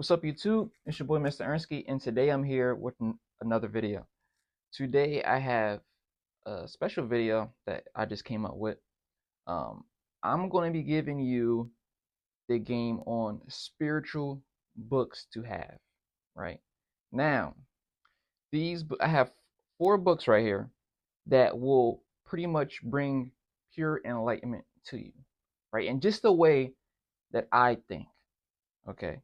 What's up, YouTube? It's your boy, Mr. Ernsky, and today I'm here with another video. Today I have a special video that I just came up with. Um, I'm going to be giving you the game on spiritual books to have. Right now, I have 4 books right here that will pretty much bring pure enlightenment to you, right? And just the way that I think. Okay.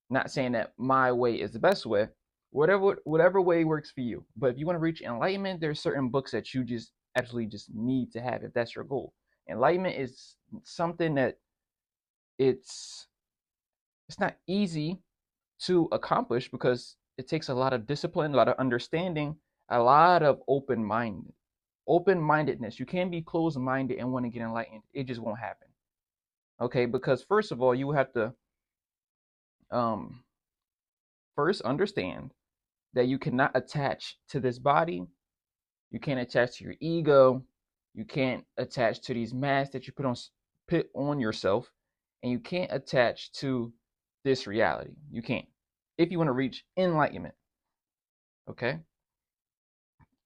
Not saying that my way is the best way, whatever way works for you. But if you want to reach enlightenment, there's certain books that you just absolutely just need to have if that's your goal. Enlightenment is something that it's it's not easy to accomplish because it takes a lot of discipline, a lot of understanding, a lot of open-mindedness. You can't be closed-minded and want to get enlightened. It just won't happen. Okay, because first of all, you have to um first understand that you cannot attach to this body. You can't attach to your ego. You can't attach to these masks that you put on yourself, and you can't attach to this reality. You can't. If you want to reach enlightenment, okay?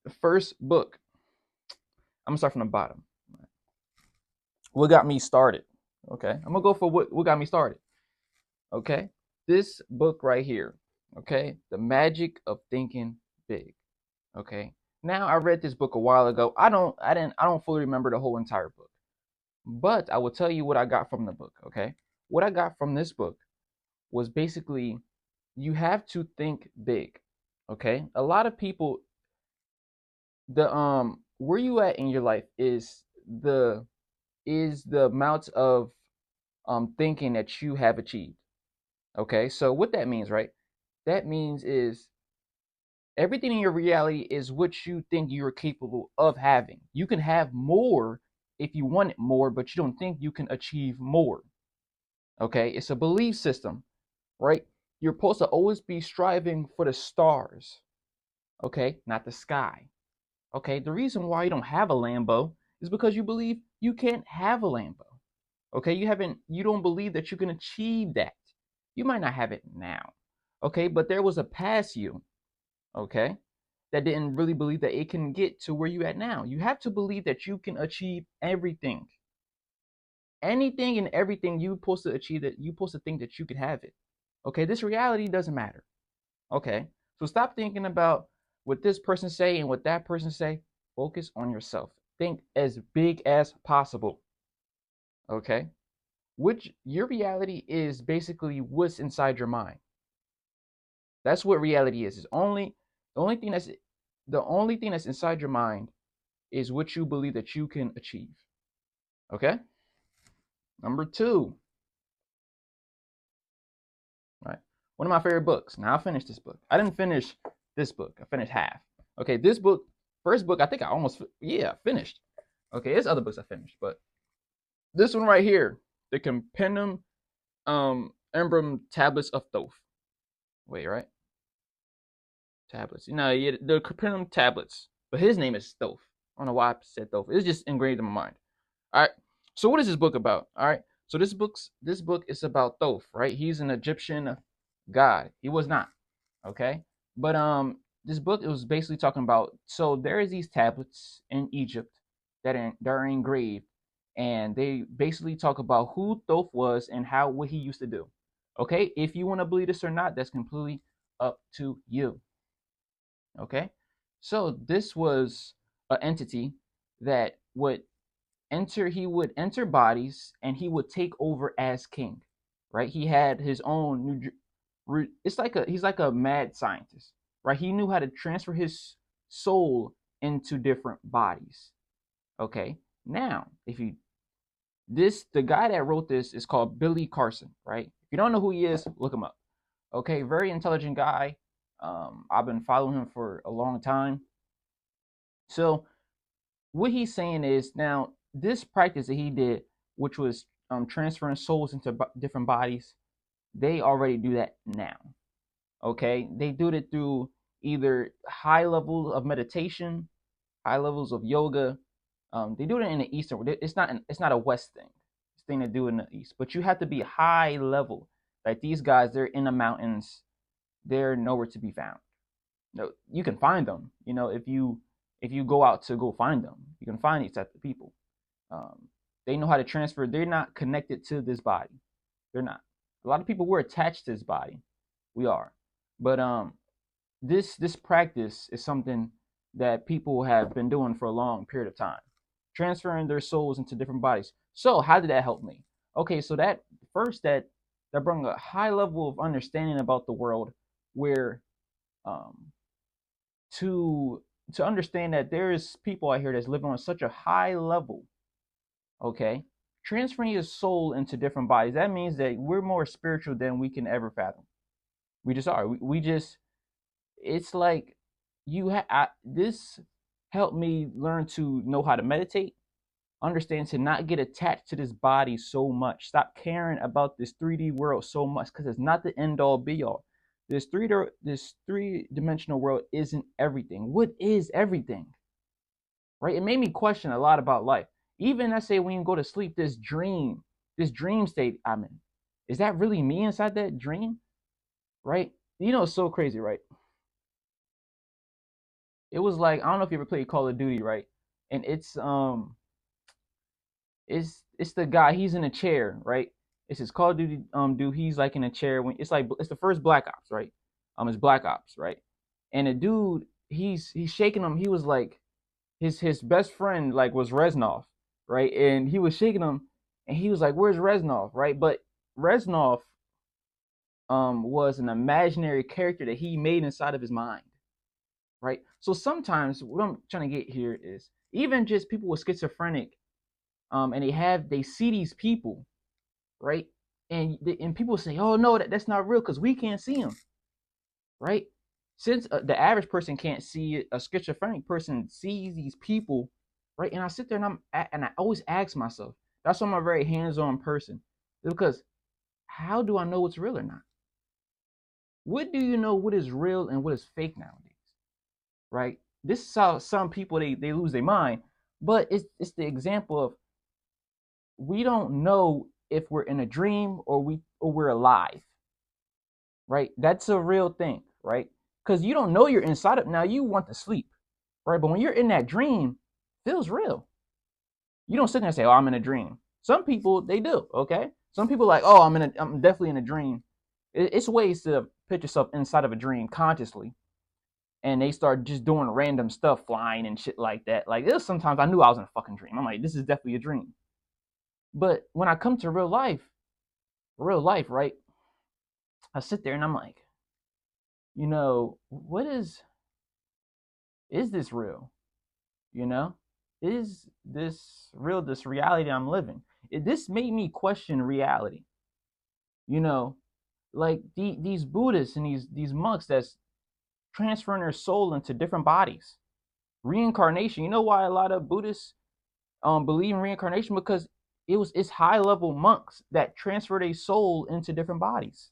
The first book, I'm gonna start from the bottom. What got me started? Okay, I'm gonna go for what got me started. Okay, this book right here. Okay, The Magic of Thinking Big. Okay. Now I read this book a while ago. I don't fully remember the whole entire book. But I will tell you what I got from the book, okay? What I got from this book was basically you have to think big. Okay? A lot of people the where you at in your life is the amount of thinking that you have achieved. Okay? So what that means, right? That means is everything in your reality is what you think you're capable of having. You can have more if you want it more, but you don't think you can achieve more. Okay, it's a belief system, right? You're supposed to always be striving for the stars, okay, not the sky. Okay, the reason why you don't have a Lambo is because you believe you can't have a Lambo. Okay, you don't believe that you can achieve that. You might not have it now, okay, but there was a past you, okay, that didn't really believe that it can get to where you at now. You have to believe that you can achieve everything. Anything and everything you supposed to achieve, that you supposed to think that you could have it. Okay, this reality doesn't matter. Okay. So stop thinking about what this person say and what that person say. Focus on yourself. Think as big as possible. Okay? Which your reality is basically what's inside your mind. That's what reality is. It's only the only thing that's the only thing that's inside your mind is what you believe that you can achieve. Okay? Number 2, right? One of my favorite books. Now I finished this book. I didn't finish this book. I finished half. Okay, this book, first book, I think I almost finished. Okay, there's other books I finished, but this one right here, the Compendium Embrum Tablets of Thoth. Wait, right? Tablets. Yeah, the Compendium Tablets, but his name is Thoth. I don't know why I said Thoth. It's just engraved in my mind. All right. So what is this book about? All right. So this book is about Thoth, right? He's an Egyptian god. He was not. Okay. But this book, it was basically talking about, so there is these tablets in Egypt that are engraved, and they basically talk about who Thoth was and what he used to do. Okay, if you want to believe this or not, that's completely up to you. Okay, so this was an entity that he would enter bodies and he would take over as king, right? He had his own he's like a mad scientist, right? He knew how to transfer his soul into different bodies. Okay, now if you this the guy that wrote this is called Billy Carson, right? If you don't know who he is, look him up. Okay, very intelligent guy. I've been following him for a long time. So what he's saying is, now this practice that he did, which was transferring souls into different bodies, they already do that now. Okay, they do it through either high levels of meditation, high levels of yoga. They do it in the Eastern. It's not a West thing. It's a thing to do in the East, but you have to be high level. Like these guys, they're in the mountains. They're nowhere to be found. No, you can find them. If you go out to go find them, you can find these type of people. Um, they know how to transfer. They're not connected to this body. They're not. A lot of people were attached to this body. We are, but this practice is something that people have been doing for a long period of time, transferring their souls into different bodies. So how did that help me? Okay, so that first that brought a high level of understanding about the world, where um to to understand that there is people out here that's living on such a high level. Okay, transferring your soul into different bodies, that means that we're more spiritual than we can ever fathom. We just are. We just, it's like this helped me learn to know how to meditate, understand to not get attached to this body so much, stop caring about this 3D world so much, because it's not the end all be all. This three-dimensional world isn't everything. What is everything? Right? It made me question a lot about life. Even, I say, when you go to sleep, this dream state I'm in, is that really me inside that dream? Right? It's so crazy, right? It was like, I don't know if you ever played Call of Duty, right? And it's the guy, he's in a chair, right? It's his Call of Duty dude, he's like in a chair, when it's the first Black Ops, right? It's Black Ops, right? And the dude, he's shaking him. He was like, his best friend like was Reznov, right? And he was shaking him, and he was like, "Where's Reznov?" Right? But Reznov was an imaginary character that he made inside of his mind, right? So sometimes what I'm trying to get here is, even just people with schizophrenic, and they see these people, right? And people say, "Oh no, that's not real because we can't see them," right? Since the average person can't see it, a schizophrenic person sees these people, right? And I sit there and I always ask myself. That's why I'm a very hands-on person, because how do I know what's real or not? What do you know what is real and what is fake nowadays, right? This is how some people they lose their mind, but it's the example of, we don't know if we're in a dream or we're alive, right? That's a real thing, right? Because you don't know you're inside of, now you want to sleep, right? But when you're in that dream, it feels real. You don't sit there and say, "Oh, I'm in a dream." Some people, they do, okay? Some people like, "Oh, I'm definitely in a dream." It's ways to put yourself inside of a dream consciously, and they start just doing random stuff, flying and shit like that. Like, this, sometimes I knew I was in a fucking dream. I'm like, this is definitely a dream. But when I come to real life, right? I sit there and I'm like, what is this real? You know, is this real? This reality I'm living? This made me question reality. You know, like these Buddhists and these monks that's transferring their soul into different bodies. Reincarnation. You know why a lot of Buddhists believe in reincarnation? Because it's high level monks that transfer their soul into different bodies.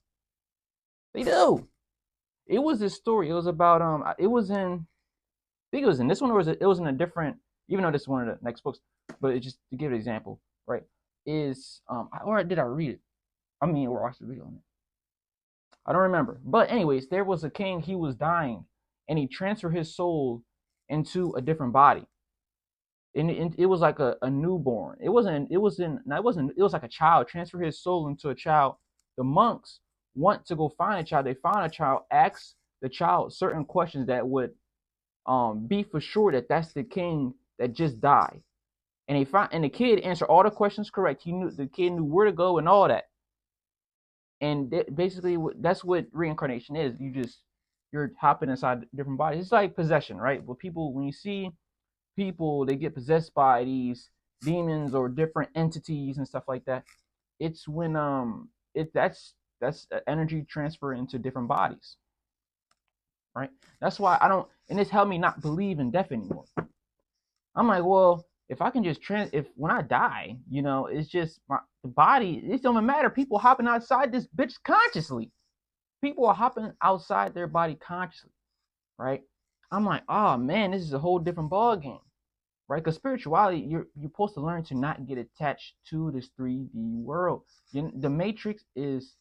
They do. It was this story. It was about it was in, I think it was in this one, or it was in a different, even though this is one of the next books, but it just to give an example, right? Is or did I read it? I mean, or watch the video on it. I don't remember. But anyways, there was a king, he was dying, and he transferred his soul into a different body. And it was like a newborn. It wasn't, it wasn't, no, it wasn't, it was like a child, transfer his soul into a child. The monks want to go find a child. They find a child, ask the child certain questions that would be for sure that that's the king that just died. And the kid answered all the questions correct. The kid knew where to go and all that. And basically, that's what reincarnation is. You're hopping inside different bodies. It's like possession, right? When you see people, they get possessed by these demons or different entities and stuff like that. It's when that's energy transfer into different bodies, right? That's why I don't, and it's helped me not believe in death anymore. I'm like, well, if I can just if when I die, it's just the body. It don't matter. People hopping outside this bitch consciously. People are hopping outside their body consciously, right? I'm like, oh man, this is a whole different ball game, right? Because spirituality, you're supposed to learn to not get attached to this 3D world. The Matrix is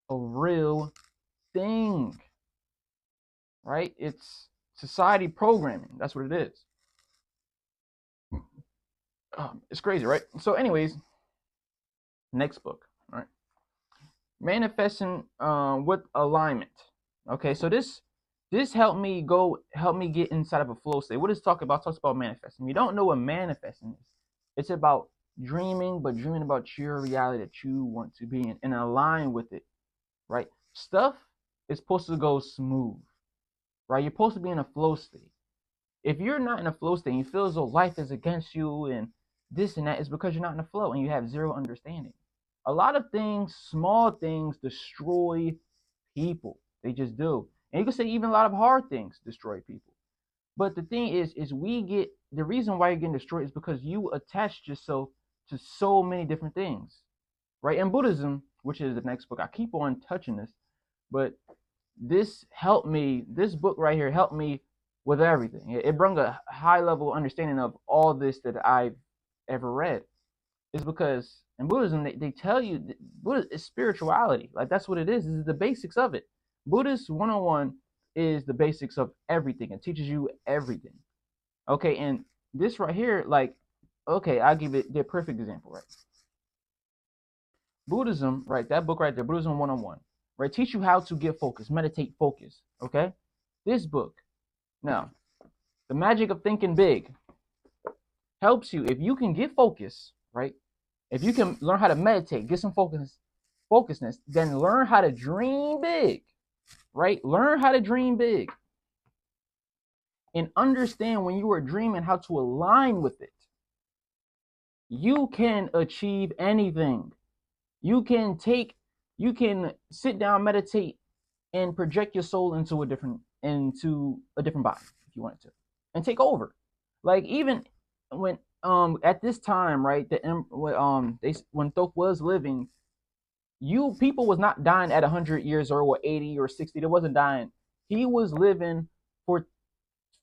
a real thing, right? It's society programming. That's what it is. It's crazy, right? So, anyways, next book, right? Manifesting with alignment. Okay, so this helped me get inside of a flow state. What is talk about? Talks about manifesting. You don't know what manifesting is. It's about dreaming, but dreaming about your reality that you want to be in and align with it, right? Stuff is supposed to go smooth, right? You're supposed to be in a flow state. If you're not in a flow state and you feel as though life is against you and this and that, it's because you're not in a flow and you have zero understanding. A lot of things, small things, destroy people. They just do. And you can say even a lot of hard things destroy people. But the thing is we get the reason why you're getting destroyed is because you attached yourself to so many different things, right? In Buddhism, which is the next book, I keep on touching this, but this helped me. This book right here helped me with everything. It brought a high level understanding of all this that I've ever read. Is because in Buddhism they tell you that Buddha is spirituality. Like that's what it is. This is the basics of it. Buddhist 101 is the basics of everything. It teaches you everything. Okay, and this right here, like, okay, I'll give it the perfect example, right? Buddhism, right? That book right there, Buddhism 101, right? Teach you how to get focus, meditate, focus. Okay, this book now, the magic of thinking big helps you if you can get focus, right? If you can learn how to meditate, get some focusness, then learn how to dream big, right? Learn how to dream big and understand when you are dreaming how to align with it. You can achieve anything. You can sit down, meditate, and project your soul into a different body if you wanted to, and take over. Like even when at this time, right? When Thoth was living, people was not dying at 100 years or 80 or 60. They wasn't dying. He was living for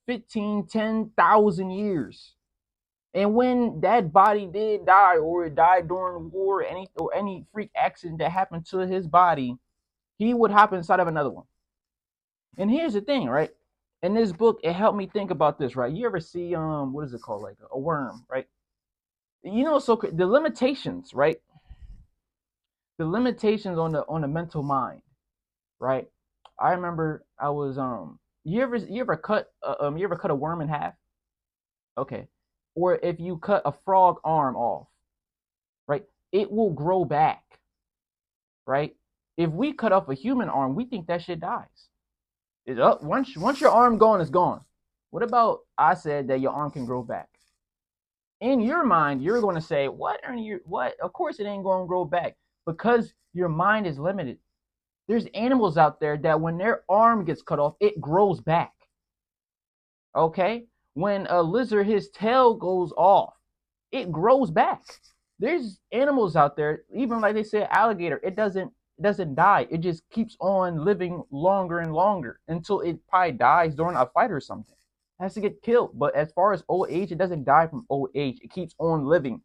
10,000 years. And when that body did die, or it died during war, any freak accident that happened to his body, he would hop inside of another one. And here's the thing, right? In this book, it helped me think about this, right? You ever see what is it called, like a worm, right? So the limitations, right? The limitations on the mental mind, right? I remember I was you ever cut a worm in half? Okay. Or if you cut a frog arm off, right? It will grow back, right? If we cut off a human arm, we think that shit dies. It's up once your arm gone, it's gone. What about I said that your arm can grow back? In your mind, you're going to say, "What? What? Of course it ain't going to grow back because your mind is limited." There's animals out there that when their arm gets cut off, it grows back. Okay? When a lizard, his tail goes off, it grows back. There's animals out there, even like they say alligator, it doesn't die. It just keeps on living longer and longer until it probably dies during a fight or something. It has to get killed. But as far as old age, it doesn't die from old age. It keeps on living,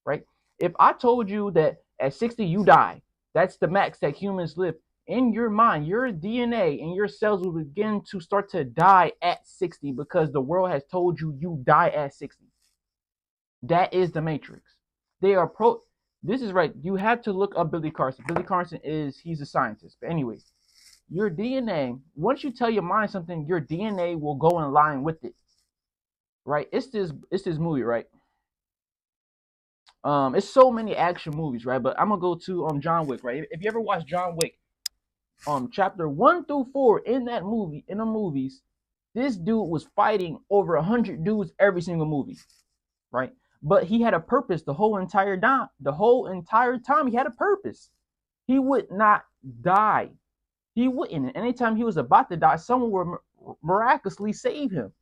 right? If I told you that at 60 you die, that's the max that humans live. In your mind, your DNA and your cells will begin to start to die at 60 because the world has told you you die at 60. That is the Matrix. They are This is right. You have to look up Billy Carson. Billy Carson he's a scientist. But anyways, your DNA, once you tell your mind something, your DNA will go in line with it. Right? It's this movie, right? It's so many action movies, right? But I'm gonna go to John Wick, right? If you ever watch John Wick, chapter 1 through 4 in the movies, this dude was fighting over 100 dudes every single movie, right? But he had a purpose the whole entire time. The whole entire time he had a purpose. He would not die. He wouldn't. Anytime he was about to die, someone would miraculously save him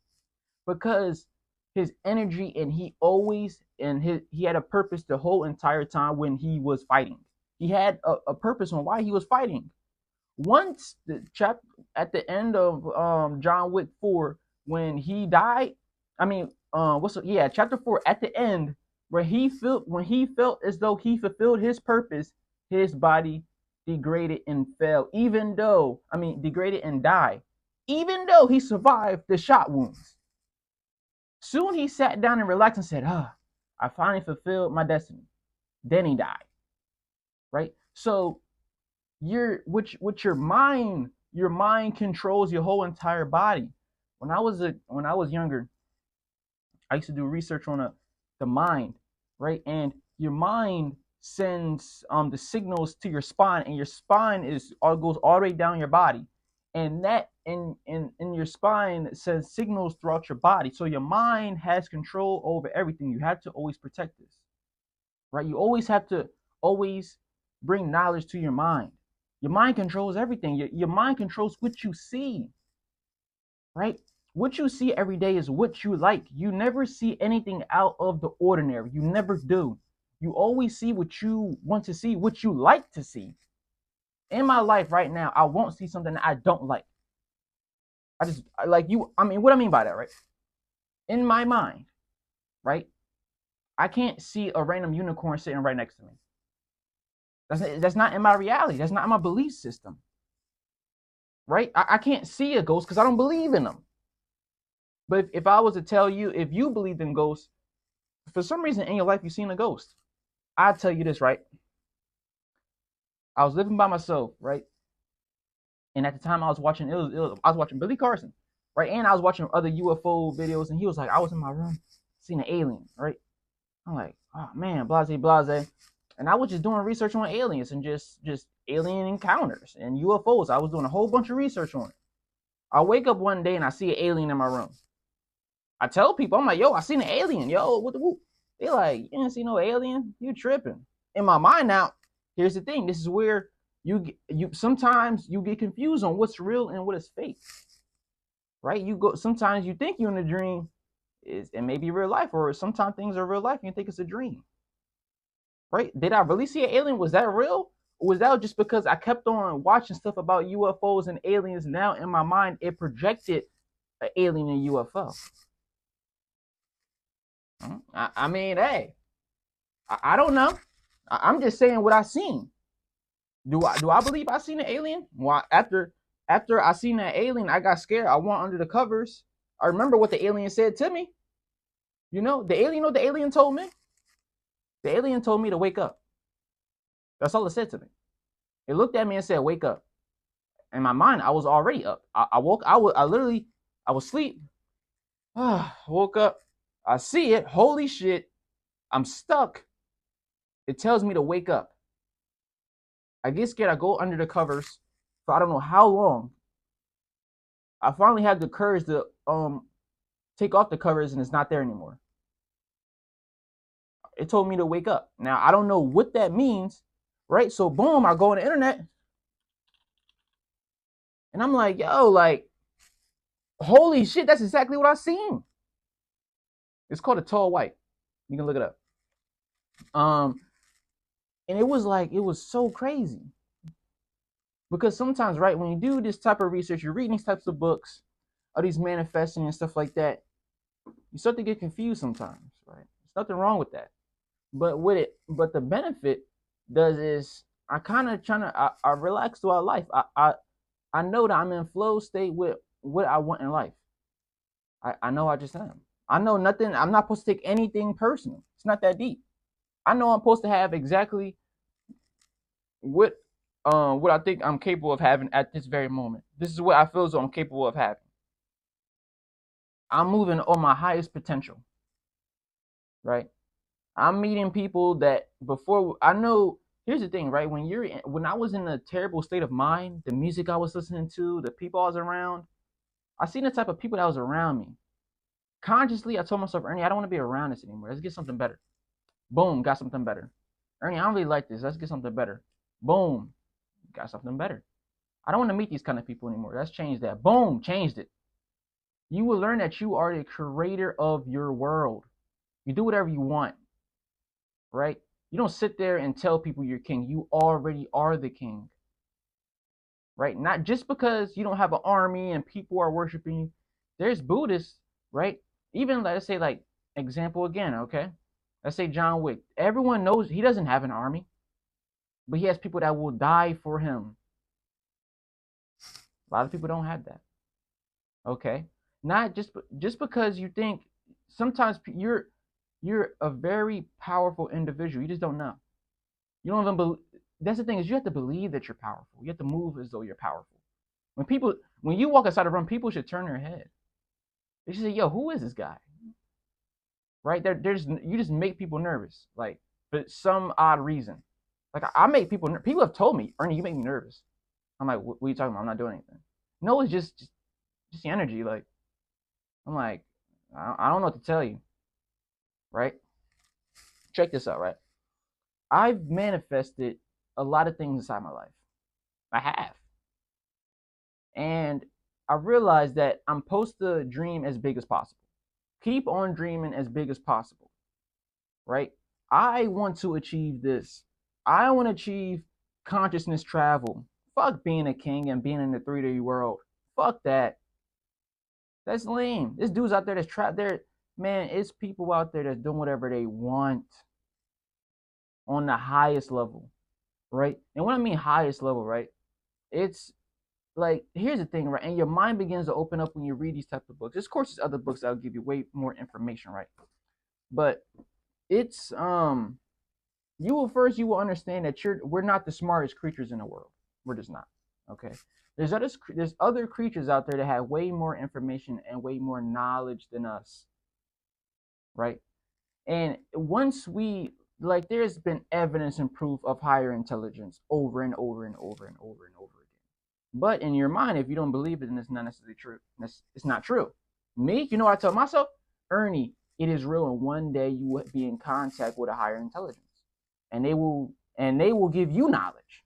because his energy and he had a purpose the whole entire time when he was fighting. He had a purpose on why he was fighting. Once at the end of John Wick 4, when he died, chapter 4 at the end, when he felt as though he fulfilled his purpose, his body degraded and fell, degraded and died, even though he survived the shot wounds. Soon he sat down and relaxed and said, I finally fulfilled my destiny. Then he died. Right? So your mind controls your whole entire body. When I was younger, I used to do research on the mind, right? And your mind sends the signals to your spine, and your spine goes all the way down your body, and that in your spine sends signals throughout your body. So your mind has control over everything. You have to always protect this, right? You always have to always bring knowledge to your mind. Your mind controls everything. Your mind controls what you see, right? What you see every day is what you like. You never see anything out of the ordinary. You never do. You always see what you want to see, what you like to see. In my life right now, I won't see something that I don't like. What I mean by that, right? In my mind, right? I can't see a random unicorn sitting right next to me. That's not in my reality. That's not in my belief system, right? I can't see a ghost because I don't believe in them. But if I was to tell you, if you believed in ghosts, for some reason in your life you've seen a ghost, I'd tell you this, right? I was living by myself, right? And at the time I was watching, I was watching Billy Carson, right? And I was watching other UFO videos, and he was like, I was in my room, seeing an alien, right? I'm like, oh man, blase, blase. And I was just doing research on aliens and just alien encounters and UFOs. I was doing a whole bunch of research on it. I wake up one day and I see an alien in my room. I tell people, I'm like, yo, I seen an alien, yo, what the whoop? They like, you didn't see no alien? You tripping. In my mind now, here's the thing. This is where you sometimes you get confused on what's real and what is fake. Right? Sometimes you think you're in a dream, it may be real life, or sometimes things are real life and you think it's a dream. Right? Did I really see an alien? Was that real? Or was that just because I kept on watching stuff about UFOs and aliens? Now in my mind, it projected an alien and UFO. I mean, hey, I don't know. I'm just saying what I seen. Do I believe I seen an alien? Well, after I seen that alien, I got scared. I went under the covers. I remember what the alien said to me. You know, the alien. You know what the alien told me? The alien told me to wake up. That's all it said to me. It looked at me and said, "Wake up." In my mind, I was already up. I woke. I was asleep. Woke up. I see it. Holy shit! I'm stuck. It tells me to wake up. I get scared. I go under the covers for I don't know how long. I finally had the courage to take off the covers, and it's not there anymore. It told me to wake up. Now I don't know what that means, right? So boom, I go on the internet, and I'm like, yo, like, holy shit, that's exactly what I seen. It's called a tall white. You can look it up. And it was so crazy. Because sometimes, right, when you do this type of research, you're reading these types of books, or these manifesting and stuff like that, you start to get confused sometimes, right? There's nothing wrong with that. But the benefit does is I kind of I relax throughout life. I know that I'm in flow state with what I want in life. I know I just am. I know nothing. I'm not supposed to take anything personal. It's not that deep. I know I'm supposed to have exactly what I think I'm capable of having at this very moment. This is what I feel as though I'm capable of having. I'm moving on my highest potential, right? I'm meeting people that before I know. Here's the thing, right? When I was in a terrible state of mind, the music I was listening to, the people I was around, I seen the type of people that was around me. Consciously, I told myself, Ernie, I don't want to be around this anymore. Let's get something better. Boom, got something better. Ernie, I don't really like this. Let's get something better. Boom, got something better. I don't want to meet these kind of people anymore. Let's change that. Boom, changed it. You will learn that you are the creator of your world. You do whatever you want, right? You don't sit there and tell people you're king. You already are the king, right? Not just because you don't have an army and people are worshiping you. There's Buddhists, right? Even let's say, like, example again, okay? Let's say John Wick. Everyone knows he doesn't have an army. but he has people that will die for him. A lot of people don't have that. Okay, not just because you think sometimes you're a very powerful individual. You just don't know. You don't even believe. That's the thing is you have to believe that you're powerful. You have to move as though you're powerful. When you walk outside the room, people should turn their head. They should say, "Yo, who is this guy?" Right? There's you just make people nervous, like for some odd reason. Like I make people. People have told me, Ernie, you make me nervous. I'm like, what are you talking about? I'm not doing anything. No, it's just the energy. Like I'm like, I don't know what to tell you. Right? Check this out. Right? I've manifested a lot of things inside my life. I have, and I realized that I'm supposed to dream as big as possible. Keep on dreaming as big as possible. Right? I want to achieve this. I want to achieve consciousness travel. Fuck being a king and being in the 3D world. Fuck that. That's lame. There's dudes out there that's trapped there. Man, it's people out there that's doing whatever they want on the highest level, right? And when I mean highest level, right? It's like here's the thing, right? And your mind begins to open up when you read these types of books. Of course, there's other books that'll give you way more information, right? But it's you will understand that we're not the smartest creatures in the world. We're just not. Okay. There's other creatures out there that have way more information and way more knowledge than us, right? And once we like, there's been evidence and proof of higher intelligence over and over and over and over and over again. But in your mind, if you don't believe it, then it's not necessarily true. It's not true. Me, you know what I tell myself? Ernie, it is real, and one day you will be in contact with a higher intelligence, and they will give you knowledge.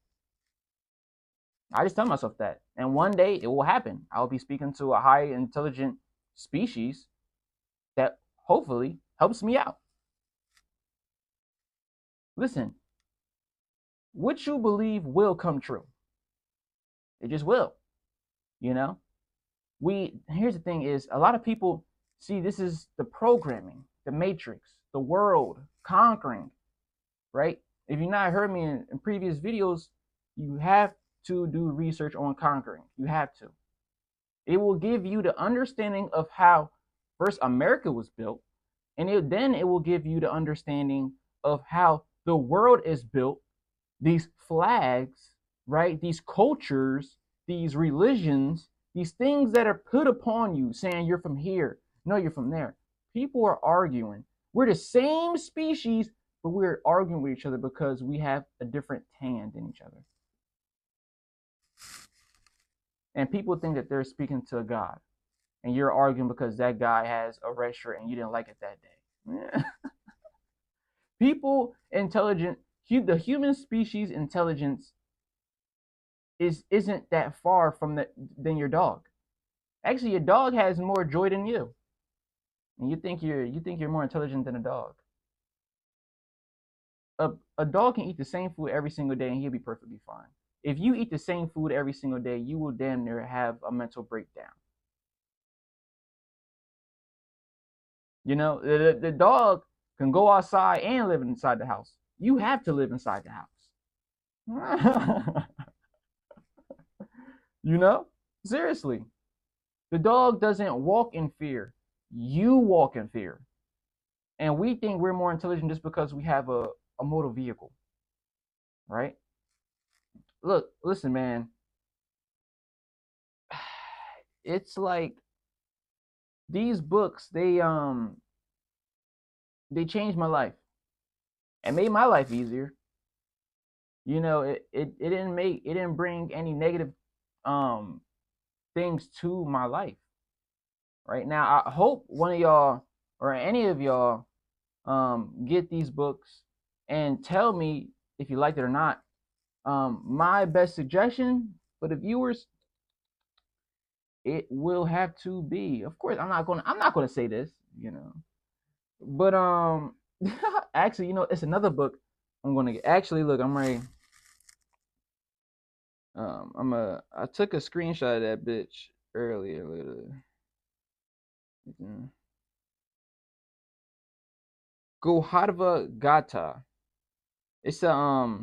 I just tell myself that, and one day it will happen. I will be speaking to a high intelligent species that hopefully helps me out. Listen, what you believe will come true. It just will. You know? Here's the thing is a lot of people see this is the programming, the matrix, the world conquering, right? If you've not heard me in previous videos, you have to do research on conquering. You have to. It will give you the understanding of how first America was built, and then it will give you the understanding of how the world is built, these flags, right? These cultures, these religions, these things that are put upon you saying you're from here, no, you're from there. People are arguing. We're the same species, but we're arguing with each other because we have a different tan than each other. And people think that they're speaking to a God. And you're arguing because that guy has a red shirt and you didn't like it that day. People intelligent, the human species intelligence isn't that far from than your dog. Actually, your dog has more joy than you, and you think you're more intelligent than a dog. A dog can eat the same food every single day and he'll be perfectly fine. If you eat the same food every single day, you will damn near have a mental breakdown. You know, the dog can go outside and live inside the house. You have to live inside the house. You know? Seriously. The dog doesn't walk in fear. You walk in fear. And we think we're more intelligent just because we have a motor vehicle. Right? Look, listen, man. It's like these books, they changed my life and made my life easier. You know, it didn't bring any negative um things to my life. Right now, I hope one of y'all or any of y'all get these books and tell me if you liked it or not. My best suggestion for the viewers, it will have to be, of course, I'm not gonna say this, you know, but actually, you know, it's another book I'm gonna get. Actually, look, I'm ready. I took a screenshot of that bitch earlier. Gohardva Gata. It's a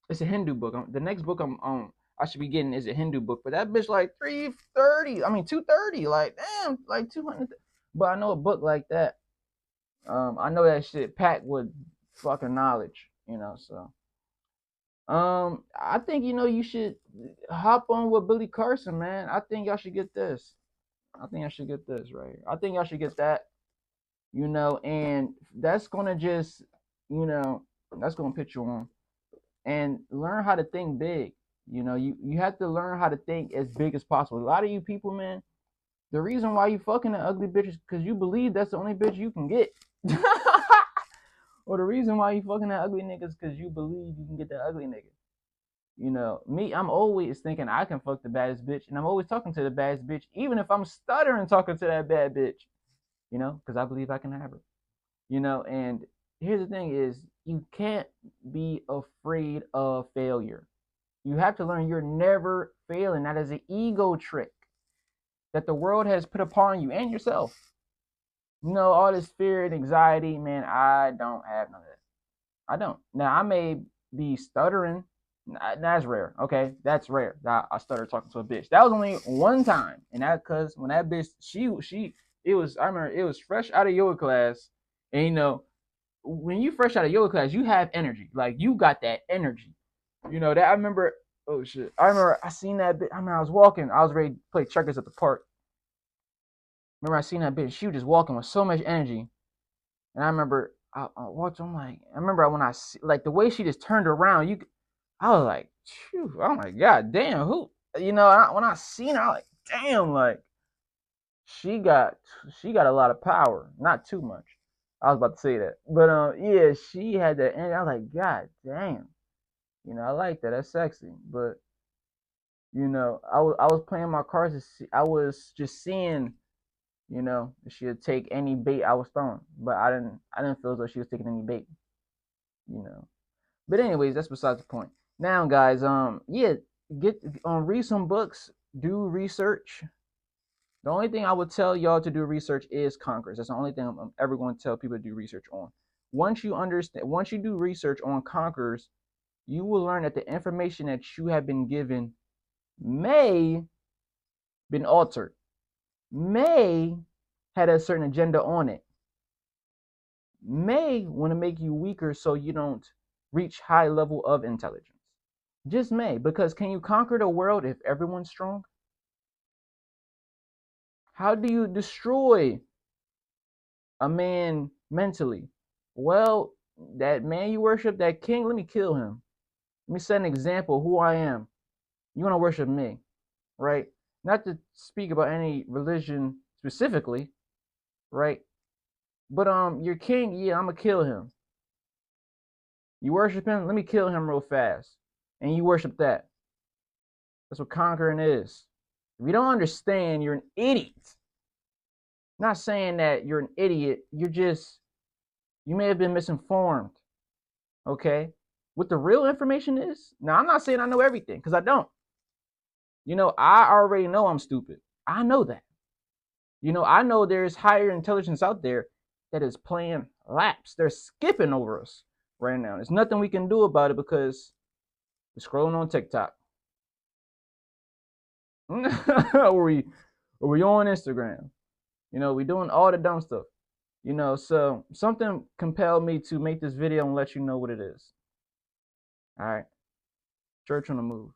It's a Hindu book. The next book I should be getting is a Hindu book, but that bitch like 330. I mean 230. Like damn, like 200. But I know a book like that. I know that shit packed with fucking knowledge. So I think you should hop on with Billy Carson, man. I think y'all should get this. I think I should get this right here. I think y'all should get that. And that's gonna just, you know, that's gonna put you on and learn how to think big. You have to learn how to think as big as possible. A lot of you people, man, the reason why you fucking the ugly bitch is because you believe that's the only bitch you can get. Or the reason why you fucking that ugly nigga is because you believe you can get that ugly nigga. Me, I'm always thinking I can fuck the baddest bitch, and I'm always talking to the baddest bitch, even if I'm stuttering talking to that bad bitch, because I believe I can have her. And here's the thing is you can't be afraid of failure. You have to learn you're never failing. That is an ego trick that the world has put upon you and yourself. All this fear and anxiety, man, I don't have none of that. I don't. Now, I may be stuttering. That's rare. Okay, that's rare. I started talking to a bitch. That was only one time, and that because when that bitch, it was. I remember it was fresh out of yoga class, and when you fresh out of yoga class, you have energy. Like you got that energy. That I remember. Oh shit! I remember I seen that bitch. I mean, I was walking. I was ready to play checkers at the park. Remember I seen that bitch. She was just walking with so much energy, and I remember I watched. I'm like, I remember when I see, like the way she just turned around. I was like, phew, oh my god, damn, who? When I seen her, I was like, damn, like she got she got a lot of power, not too much. I was about to say that, but yeah, she had that, and I was like, god damn, I like that. That's sexy, but I was playing my cards. I was just seeing, if she would take any bait I was throwing, but I didn't feel as though she was taking any bait, you know. But anyways, that's besides the point. Now, guys, yeah, get read some books, do research. The only thing I would tell y'all to do research is Conquerors. That's the only thing I'm ever going to tell people to do research on. Once you do research on Conquerors, you will learn that the information that you have been given may been altered, may had a certain agenda on it, may want to make you weaker so you don't reach high level of intelligence. Just may, because can you conquer the world if everyone's strong? How do you destroy a man mentally? Well, that man you worship, that king, let me kill him. Let me set an example of who I am. You want to worship me, right? Not to speak about any religion specifically, right? But your king, yeah, I'm gonna kill him. You worship him, let me kill him real fast. And you worship that. That's what conquering is. If you don't understand, you're an idiot. I'm not saying that you're an idiot. You may have been misinformed. Okay? What the real information is? Now, I'm not saying I know everything, because I don't. I already know I'm stupid. I know that. I know there's higher intelligence out there that is playing laps. They're skipping over us right now. There's nothing we can do about it because we're scrolling on TikTok. or we on Instagram. We doing all the dumb stuff. So something compelled me to make this video and let you know what it is. All right. Church on the move.